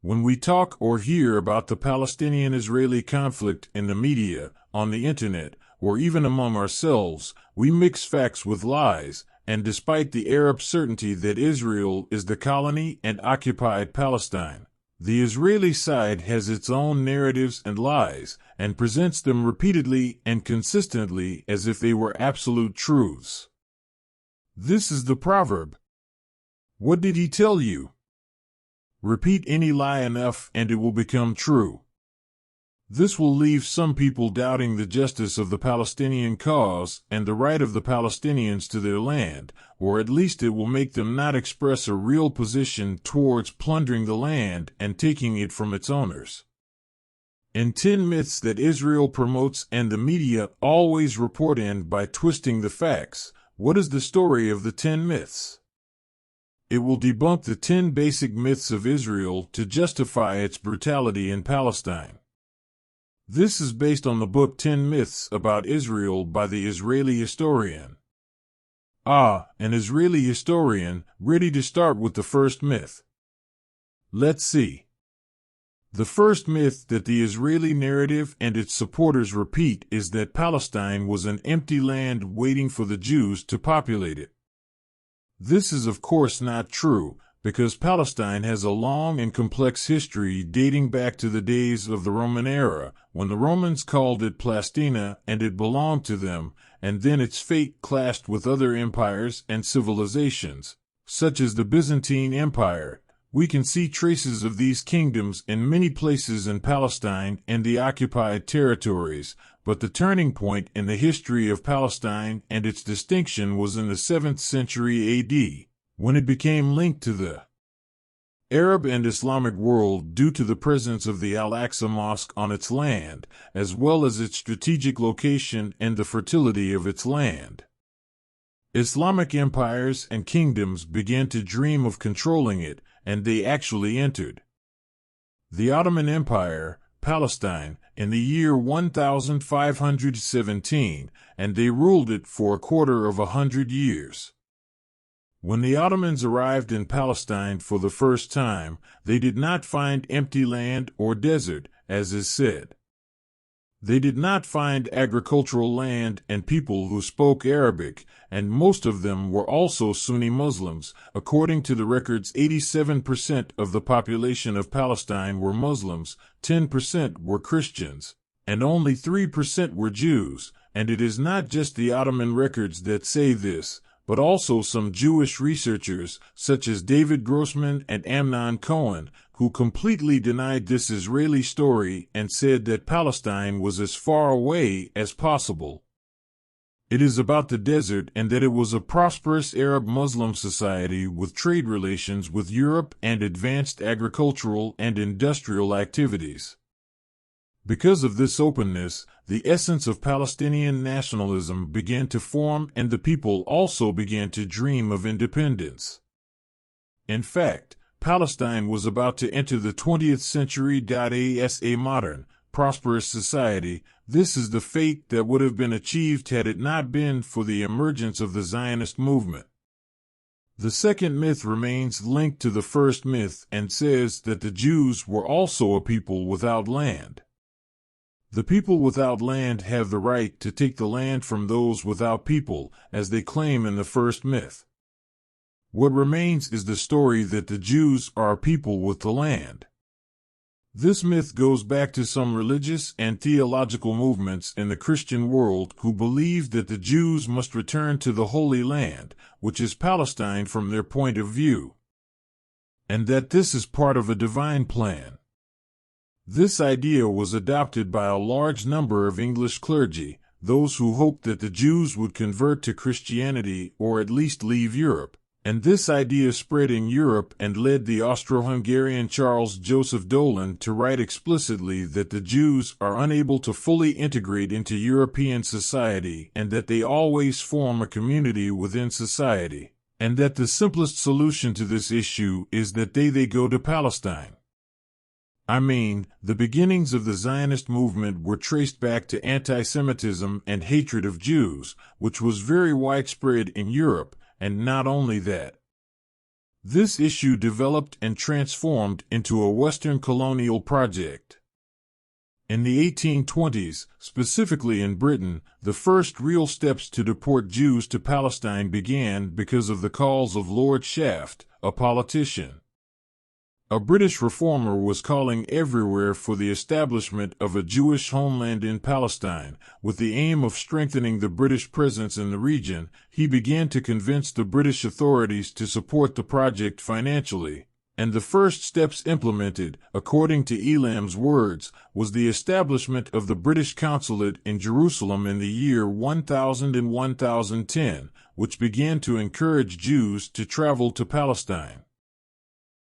When we talk or hear about the Palestinian-Israeli conflict in the media, on the internet, or even among ourselves, we mix facts with lies, and despite the Arab certainty that Israel is the colony and occupied Palestine, the Israeli side has its own narratives and lies, and presents them repeatedly and consistently as if they were absolute truths. This is the proverb. What did he tell you? Repeat any lie enough and it will become true. This will leave some people doubting the justice of the Palestinian cause and the right of the Palestinians to their land, or at least it will make them not express a real position towards plundering the land and taking it from its owners. In 10 myths that Israel promotes and the media always report in by twisting the facts, what is the story of the 10 myths? It will debunk the 10 basic myths of Israel to justify its brutality in Palestine. This is based on the book 10 Myths About Israel by the Israeli historian. An Israeli historian, ready to start with the first myth. Let's see. The first myth that the Israeli narrative and its supporters repeat is that Palestine was an empty land waiting for the Jews to populate it. This is of course not true, because Palestine has a long and complex history dating back to the days of the Roman era, when the Romans called it Plastina and it belonged to them, and then its fate clashed with other empires and civilizations, such as the Byzantine Empire. We can see traces of these kingdoms in many places in Palestine and the occupied territories, but the turning point in the history of Palestine and its distinction was in the 7th century AD, when it became linked to the Arab and Islamic world due to the presence of the Al-Aqsa Mosque on its land, as well as its strategic location and the fertility of its land. Islamic empires and kingdoms began to dream of controlling it, and they actually entered the Ottoman Empire, Palestine, in the year 1517, and they ruled it for a quarter of 100 years. When the Ottomans arrived in Palestine for the first time, they did not find empty land or desert, as is said. They did not find agricultural land and people who spoke Arabic, and most of them were also Sunni Muslims. According to the records, 87% of the population of Palestine were Muslims, 10% were Christians, and only 3% were Jews. And it is not just the Ottoman records that say this, but also some Jewish researchers, such as David Grossman and Amnon Cohen, who completely denied this Israeli story and said that Palestine was as far away as possible. It is about the desert and that it was a prosperous Arab Muslim society with trade relations with Europe and advanced agricultural and industrial activities. Because of this openness, the essence of Palestinian nationalism began to form and the people also began to dream of independence. In fact, Palestine was about to enter the 20th century as a modern, prosperous society. This is the fate that would have been achieved had it not been for the emergence of the Zionist movement. The second myth remains linked to the first myth and says that the Jews were also a people without land. The people without land have the right to take the land from those without people, as they claim in the first myth. What remains is the story that the Jews are a people with the land. This myth goes back to some religious and theological movements in the Christian world who believed that the Jews must return to the Holy Land, which is Palestine from their point of view, and that this is part of a divine plan. This idea was adopted by a large number of English clergy, those who hoped that the Jews would convert to Christianity or at least leave Europe. And this idea spread in Europe and led the Austro-Hungarian Charles Joseph Dolan to write explicitly that the Jews are unable to fully integrate into European society and that they always form a community within society, and that the simplest solution to this issue is that they go to Palestine. I mean, the beginnings of the Zionist movement were traced back to anti-Semitism and hatred of Jews, which was very widespread in Europe. And not only that, This issue developed and transformed into a Western colonial project. In the 1820s, specifically in Britain, the first real steps to deport Jews to Palestine began because of the calls of Lord Shaft, a politician. A British reformer was calling everywhere for the establishment of a Jewish homeland in Palestine. With the aim of strengthening the British presence in the region, he began to convince the British authorities to support the project financially. And the first steps implemented, according to Elam's words, was the establishment of the British consulate in Jerusalem in the year 1000 and 1010, which began to encourage Jews to travel to Palestine.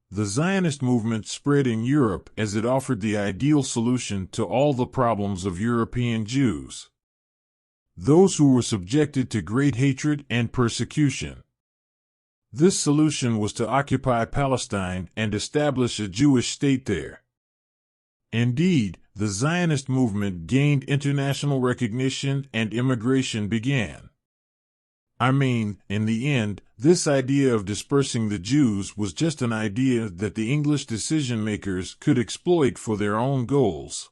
The Zionist movement spread in Europe as it offered the ideal solution to all the problems of European Jews, those who were subjected to great hatred and persecution. This solution was to occupy Palestine and establish a Jewish state there. Indeed, the Zionist movement gained international recognition and immigration began. In the end, this idea of dispersing the Jews was just an idea that the English decision-makers could exploit for their own goals.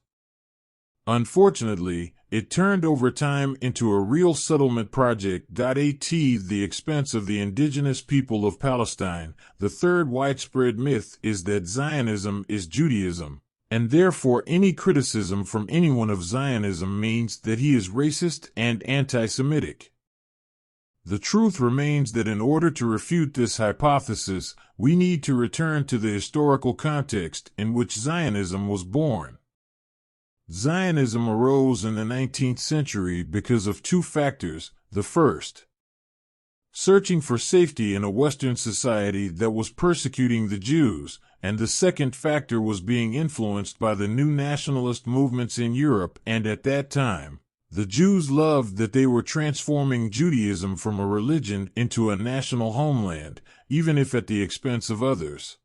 Unfortunately, it turned over time into a real settlement project at the expense of the indigenous people of Palestine. The third widespread myth is that Zionism is Judaism, and therefore any criticism from anyone of Zionism means that he is racist and anti-Semitic. The truth remains that in order to refute this hypothesis, we need to return to the historical context in which Zionism was born. Zionism arose in the 19th century because of two factors. The first, searching for safety in a Western society that was persecuting the Jews, and the second factor was being influenced by the new nationalist movements in Europe, and at that time, the Jews loved that they were transforming Judaism from a religion into a national homeland, even if at the expense of others.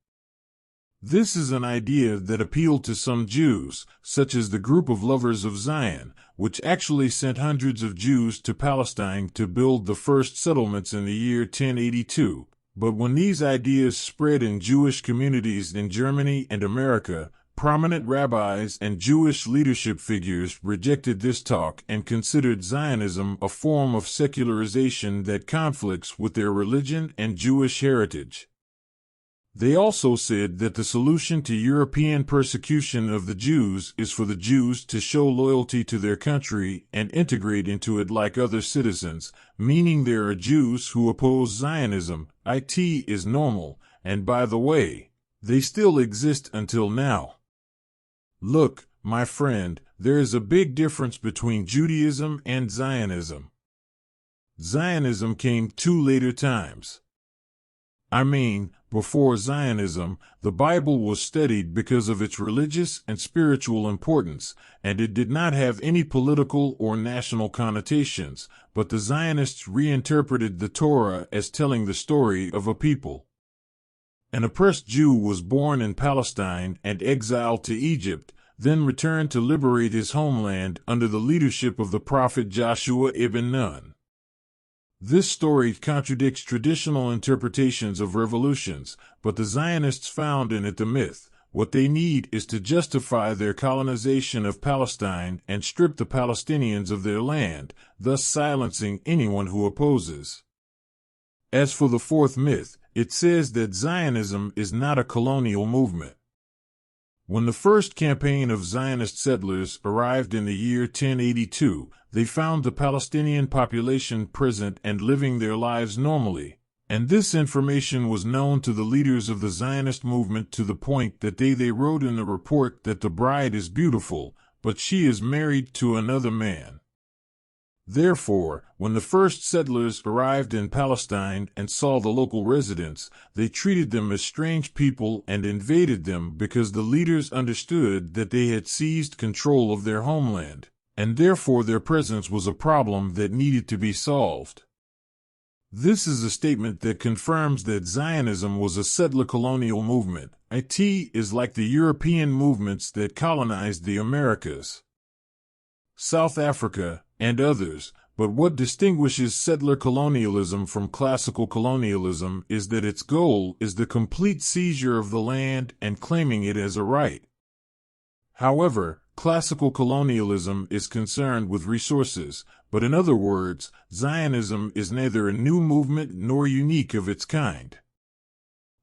This is an idea that appealed to some Jews, such as the group of Lovers of Zion, which actually sent hundreds of Jews to Palestine to build the first settlements in the year 1082. But when these ideas spread in Jewish communities in Germany and America, prominent rabbis and Jewish leadership figures rejected this talk and considered Zionism a form of secularization that conflicts with their religion and Jewish heritage. They also said that the solution to European persecution of the Jews is for the Jews to show loyalty to their country and integrate into it like other citizens, meaning there are Jews who oppose Zionism. It is normal, and by the way, they still exist until now. Look, my friend, there is a big difference between Judaism and Zionism. Zionism came two later times. Before Zionism, the Bible was studied because of its religious and spiritual importance, and it did not have any political or national connotations, but the Zionists reinterpreted the Torah as telling the story of a people. An oppressed Jew was born in Palestine and exiled to Egypt, then returned to liberate his homeland under the leadership of the prophet Joshua ibn Nun. This story contradicts traditional interpretations of revolutions, but the Zionists found in it the myth. What they need is to justify their colonization of Palestine and strip the Palestinians of their land, thus silencing anyone who opposes. As for the fourth myth, it says that Zionism is not a colonial movement. When the first campaign of Zionist settlers arrived in the year 1082, they found the Palestinian population present and living their lives normally, and this information was known to the leaders of the Zionist movement to the point that they wrote in the report that the bride is beautiful, but she is married to another man. Therefore, when the first settlers arrived in Palestine and saw the local residents, they treated them as strange people and invaded them because the leaders understood that they had seized control of their homeland, and therefore their presence was a problem that needed to be solved. This is a statement that confirms that Zionism was a settler colonial movement. It is like the European movements that colonized the Americas, South Africa, and others, But what distinguishes settler colonialism from classical colonialism is that its goal is the complete seizure of the land and claiming it as a right. However, classical colonialism is concerned with resources, but in other words, Zionism is neither a new movement nor unique of its kind.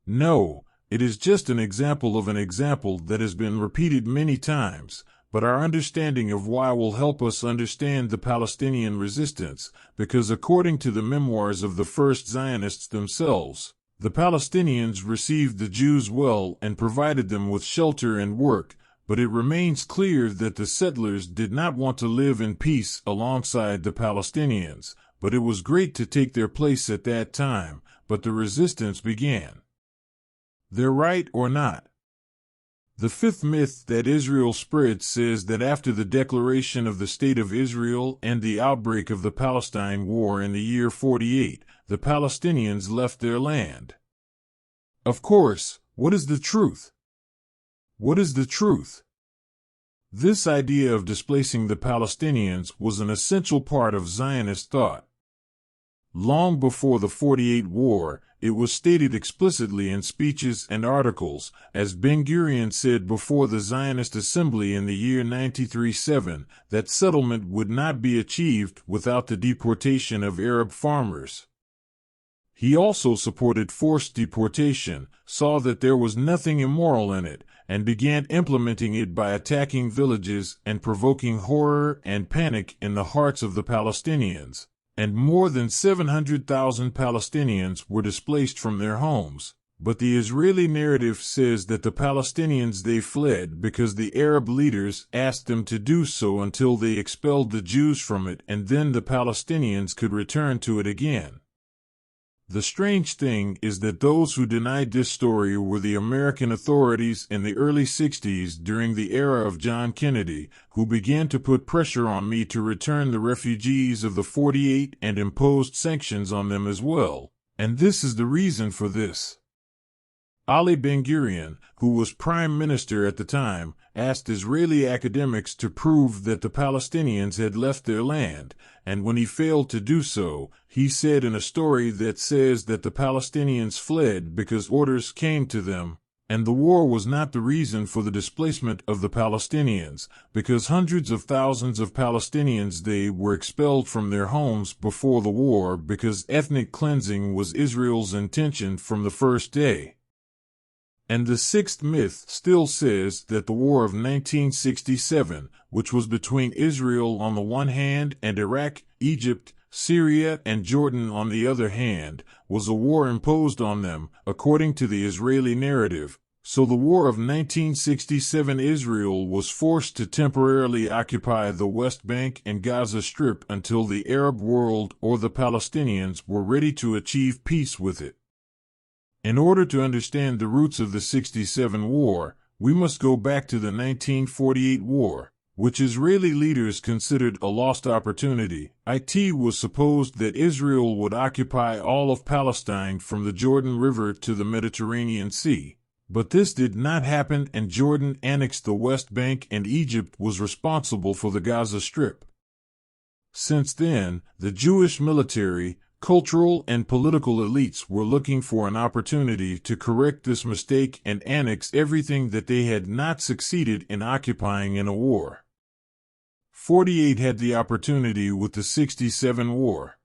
No, it is just an example of an example that has been repeated many times, but our understanding of why will help us understand the Palestinian resistance, because according to the memoirs of the first Zionists themselves, the Palestinians received the Jews well and provided them with shelter and work, but it remains clear that the settlers did not want to live in peace alongside the Palestinians, but it was great to take their place at that time, but the resistance began. They're right or not? The fifth myth that Israel spread says that after the declaration of the State of Israel and the outbreak of the Palestine War in the year 48, the Palestinians left their land. Of course, what is the truth? What is the truth? This idea of displacing the Palestinians was an essential part of Zionist thought. Long before the 48 War, it was stated explicitly in speeches and articles, as Ben-Gurion said before the Zionist Assembly in the year 93-7, that settlement would not be achieved without the deportation of Arab farmers. He also supported forced deportation, saw that there was nothing immoral in it, and began implementing it by attacking villages and provoking horror and panic in the hearts of the Palestinians. And more than 700,000 Palestinians were displaced from their homes. But the Israeli narrative says that the Palestinians they fled because the Arab leaders asked them to do so until they expelled the Jews from it, and then the Palestinians could return to it again. The strange thing is that those who denied this story were the American authorities in the early 60s during the era of John Kennedy, who began to put pressure on me to return the refugees of the 48 and imposed sanctions on them as well. And this is the reason for this. Ali Ben-Gurion, who was prime minister at the time, asked Israeli academics to prove that the Palestinians had left their land, and when he failed to do so, he said in a story that says that the Palestinians fled because orders came to them, and the war was not the reason for the displacement of the Palestinians, because hundreds of thousands of Palestinians they were expelled from their homes before the war because ethnic cleansing was Israel's intention from the first day. And the sixth myth still says that the War of 1967, which was between Israel on the one hand and Iraq, Egypt, Syria, and Jordan on the other hand, was a war imposed on them, according to the Israeli narrative. So the War of 1967 Israel was forced to temporarily occupy the West Bank and Gaza Strip until the Arab world or the Palestinians were ready to achieve peace with it. In order to understand the roots of the 67 War, we must go back to the 1948 War, which Israeli leaders considered a lost opportunity. It was supposed that Israel would occupy all of Palestine from the Jordan River to the Mediterranean Sea. But this did not happen, and Jordan annexed the West Bank and Egypt was responsible for the Gaza Strip. Since then, the Jewish military, cultural and political elites were looking for an opportunity to correct this mistake and annex everything that they had not succeeded in occupying in a war. 48 had the opportunity with the 67 War.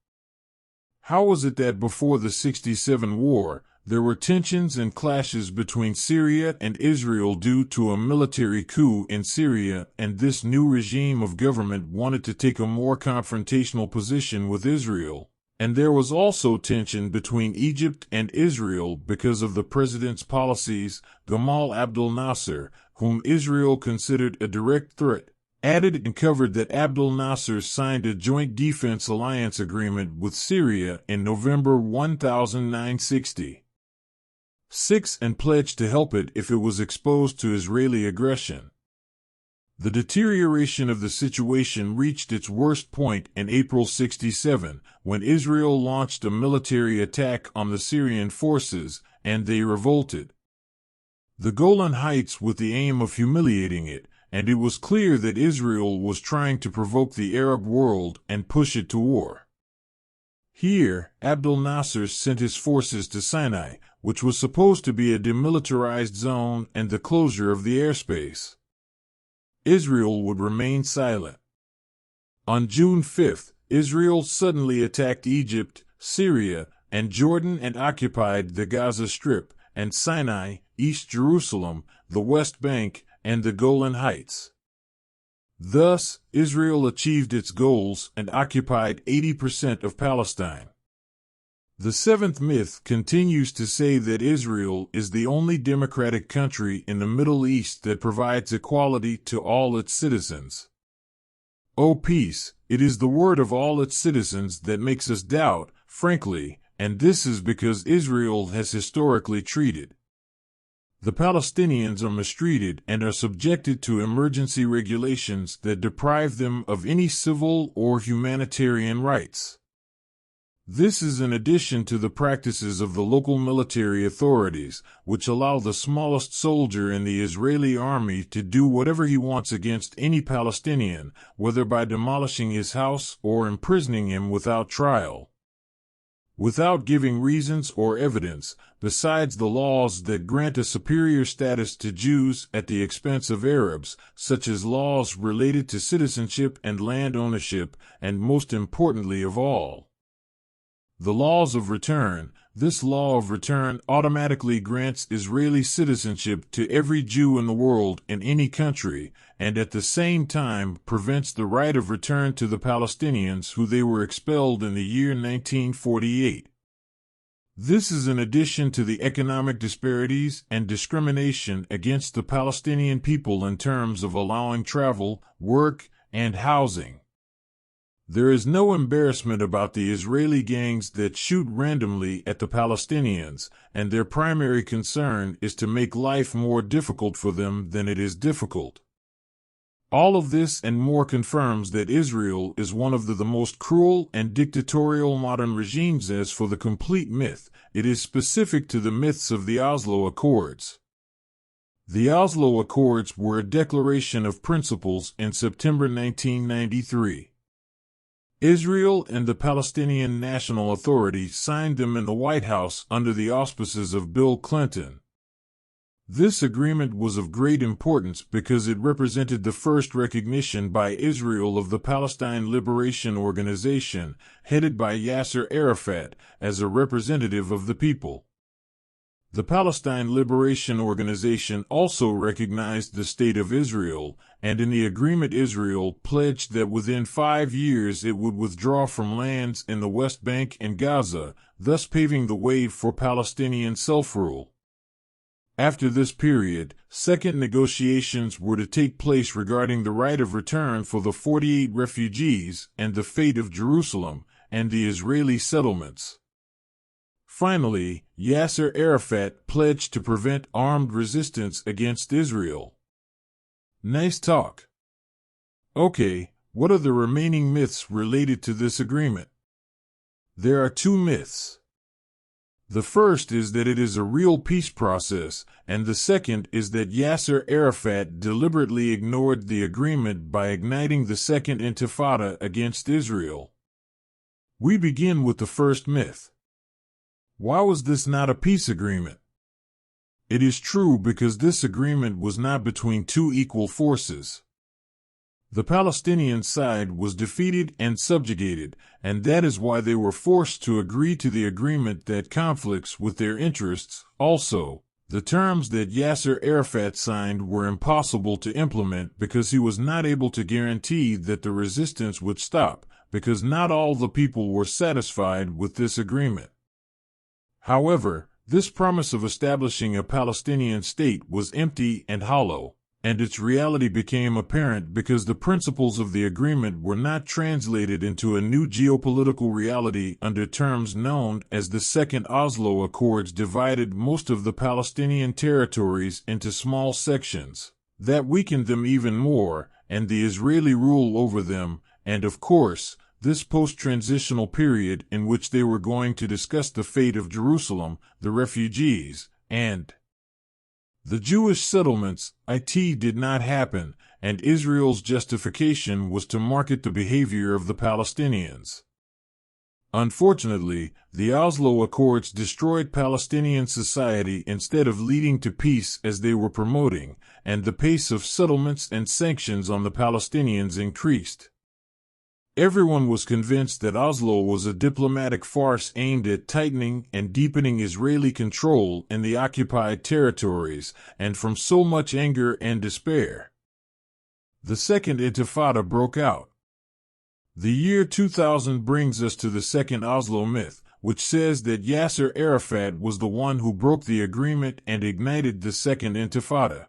How was it that before the 67 War, there were tensions and clashes between Syria and Israel due to a military coup in Syria, and this new regime of government wanted to take a more confrontational position with Israel? And there was also tension between Egypt and Israel because of the president's policies. Gamal Abdel Nasser, whom Israel considered a direct threat, added and covered that Abdel Nasser signed a joint defense alliance agreement with Syria in November 1966 and pledged to help it if it was exposed to Israeli aggression. The deterioration of the situation reached its worst point in April 67, when Israel launched a military attack on the Syrian forces, and they revolted. The Golan Heights with the aim of humiliating it, and it was clear that Israel was trying to provoke the Arab world and push it to war. Here, Abdel Nasser sent his forces to Sinai, which was supposed to be a demilitarized zone and the closure of the airspace. Israel would remain silent. On June 5th, Israel suddenly attacked Egypt, Syria, and Jordan and occupied the Gaza Strip, and Sinai, East Jerusalem, the West Bank, and the Golan Heights. Thus, Israel achieved its goals and occupied 80% of Palestine. The seventh myth continues to say that Israel is the only democratic country in the Middle East that provides equality to all its citizens. O peace, it is the word of all its citizens that makes us doubt, frankly, and this is because Israel has historically treated the Palestinians are mistreated and are subjected to emergency regulations that deprive them of any civil or humanitarian rights. This is in addition to the practices of the local military authorities, which allow the smallest soldier in the Israeli army to do whatever he wants against any Palestinian, whether by demolishing his house or imprisoning him without trial, without giving reasons or evidence, besides the laws that grant a superior status to Jews at the expense of Arabs, such as laws related to citizenship and land ownership, and most importantly of all, the laws of return. This law of return automatically grants Israeli citizenship to every Jew in the world in any country, and at the same time prevents the right of return to the Palestinians who they were expelled in the year 1948. This is in addition to the economic disparities and discrimination against the Palestinian people in terms of allowing travel, work, and housing. There is no embarrassment about the Israeli gangs that shoot randomly at the Palestinians, and their primary concern is to make life more difficult for them than it is difficult. All of this and more confirms that Israel is one of the most cruel and dictatorial modern regimes. As for the complete myth, it is specific to the myths of the Oslo Accords. The Oslo Accords were a declaration of principles in September 1993. Israel and the Palestinian National Authority signed them in the White House under the auspices of Bill Clinton. This agreement was of great importance because it represented the first recognition by Israel of the Palestine Liberation Organization, headed by Yasser Arafat, as a representative of the people. The Palestine Liberation Organization also recognized the State of Israel, and in the agreement Israel pledged that within 5 years it would withdraw from lands in the West Bank and Gaza, thus paving the way for Palestinian self-rule. After this period, second negotiations were to take place regarding the right of return for the 48 refugees and the fate of Jerusalem and the Israeli settlements. Finally, Yasser Arafat pledged to prevent armed resistance against Israel. Nice talk. Okay, what are the remaining myths related to this agreement? There are two myths. The first is that it is a real peace process, and the second is that Yasser Arafat deliberately ignored the agreement by igniting the Second Intifada against Israel. We begin with the first myth. Why was this not a peace agreement? It is true because this agreement was not between two equal forces. The Palestinian side was defeated and subjugated, and that is why they were forced to agree to the agreement that conflicts with their interests. Also, the terms that Yasser Arafat signed were impossible to implement because he was not able to guarantee that the resistance would stop, because not all the people were satisfied with this agreement. However, this promise of establishing a Palestinian state was empty and hollow, and its reality became apparent because the principles of the agreement were not translated into a new geopolitical reality under terms known as the Second Oslo Accords divided most of the Palestinian territories into small sections that weakened them even more, and the Israeli rule over them, and of course, this post-transitional period in which they were going to discuss the fate of Jerusalem, the refugees, and The Jewish settlements, did not happen, and Israel's justification was to market the behavior of the Palestinians. Unfortunately, the Oslo Accords destroyed Palestinian society instead of leading to peace as they were promoting, and the pace of settlements and sanctions on the Palestinians increased. Everyone was convinced that Oslo was a diplomatic farce aimed at tightening and deepening Israeli control in the occupied territories, and from so much anger and despair, the Second Intifada broke out. The year 2000 brings us to the second Oslo myth, which says that Yasser Arafat was the one who broke the agreement and ignited the Second Intifada.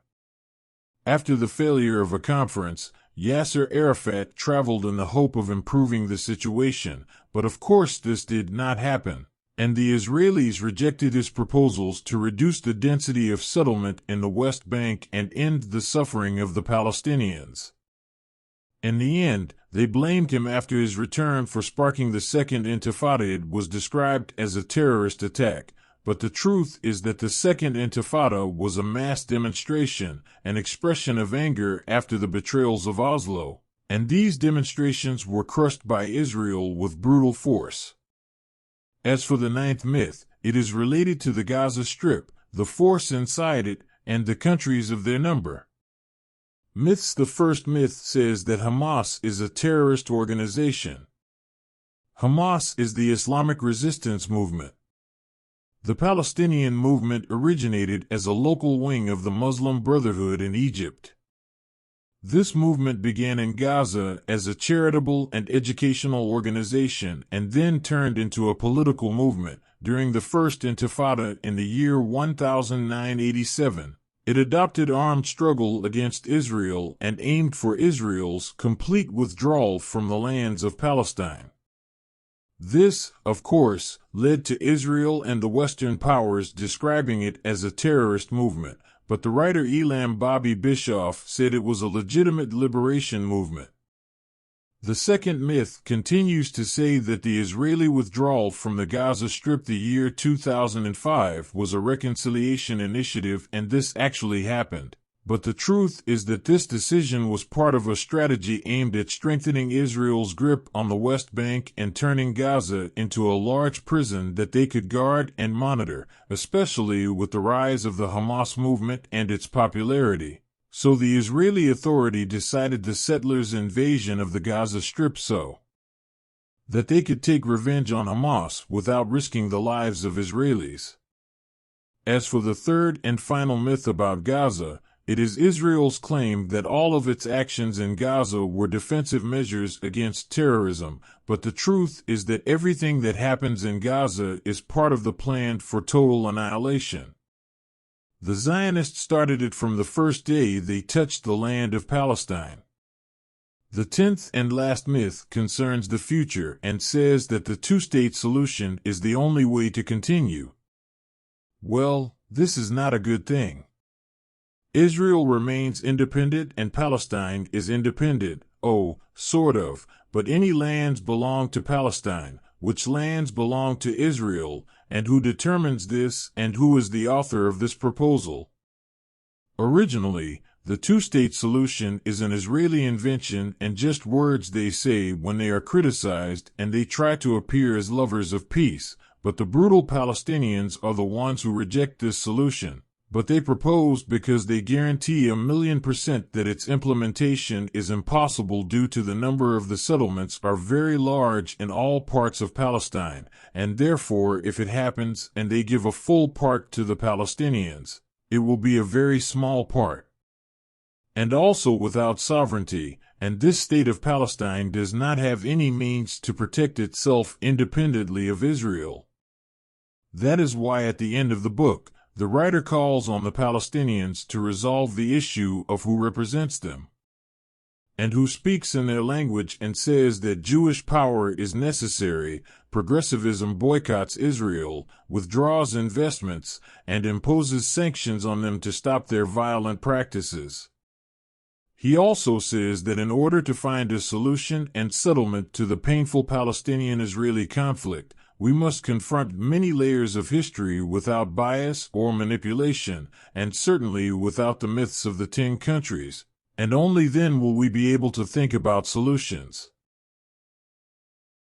After the failure of a conference, Yasser Arafat traveled in the hope of improving the situation, but of course this did not happen, and the Israelis rejected his proposals to reduce the density of settlement in the West Bank and end the suffering of the Palestinians. In the end, they blamed him after his return for sparking the Second Intifada. It was described as a terrorist attack, but the truth is that the Second Intifada was a mass demonstration, an expression of anger after the betrayals of Oslo, and these demonstrations were crushed by Israel with brutal force. As for the ninth myth, it is related to the Gaza Strip, the force inside it, and the countries of their number. Myths. The first myth says that Hamas is a terrorist organization. Hamas is the Islamic resistance movement. The Palestinian movement originated as a local wing of the Muslim Brotherhood in Egypt. This movement began in Gaza as a charitable and educational organization and then turned into a political movement. During the First Intifada in the year 1987, it adopted armed struggle against Israel and aimed for Israel's complete withdrawal from the lands of Palestine. This, of course, led to Israel and the Western powers describing it as a terrorist movement, but the writer Elam Bobby Bischoff said it was a legitimate liberation movement. The second myth continues to say that the Israeli withdrawal from the Gaza Strip the year 2005 was a reconciliation initiative, and this actually happened. But the truth is that this decision was part of a strategy aimed at strengthening Israel's grip on the West Bank and turning Gaza into a large prison that they could guard and monitor, especially with the rise of the Hamas movement and its popularity. So the Israeli Authority decided the settlers' invasion of the Gaza Strip so that they could take revenge on Hamas without risking the lives of Israelis. As for the third and final myth about Gaza, it is Israel's claim that all of its actions in Gaza were defensive measures against terrorism, but the truth is that everything that happens in Gaza is part of the plan for total annihilation. The Zionists started it from the first day they touched the land of Palestine. The 10th and last myth concerns the future and says that the two-state solution is the only way to continue. Well, this is not a good thing. Israel remains independent and Palestine is independent, sort of, but any lands belong to Palestine, which lands belong to Israel, and who determines this and who is the author of this proposal? Originally, the two-state solution is an Israeli invention and just words they say when they are criticized and they try to appear as lovers of peace, but the brutal Palestinians are the ones who reject this solution. But they propose because they guarantee 1,000,000% that its implementation is impossible due to the number of the settlements are very large in all parts of Palestine, and therefore if it happens and they give a full part to the Palestinians, it will be a very small part. And also without sovereignty, and this state of Palestine does not have any means to protect itself independently of Israel. That is why at the end of the book, the writer calls on the Palestinians to resolve the issue of who represents them, and who speaks in their language and says that Jewish power is necessary. Progressivism boycotts Israel, withdraws investments, and imposes sanctions on them to stop their violent practices. He also says that in order to find a solution and settlement to the painful Palestinian-Israeli conflict, We must confront many layers of history without bias or manipulation, and certainly without the myths of the 10 countries, and only then will we be able to think about solutions.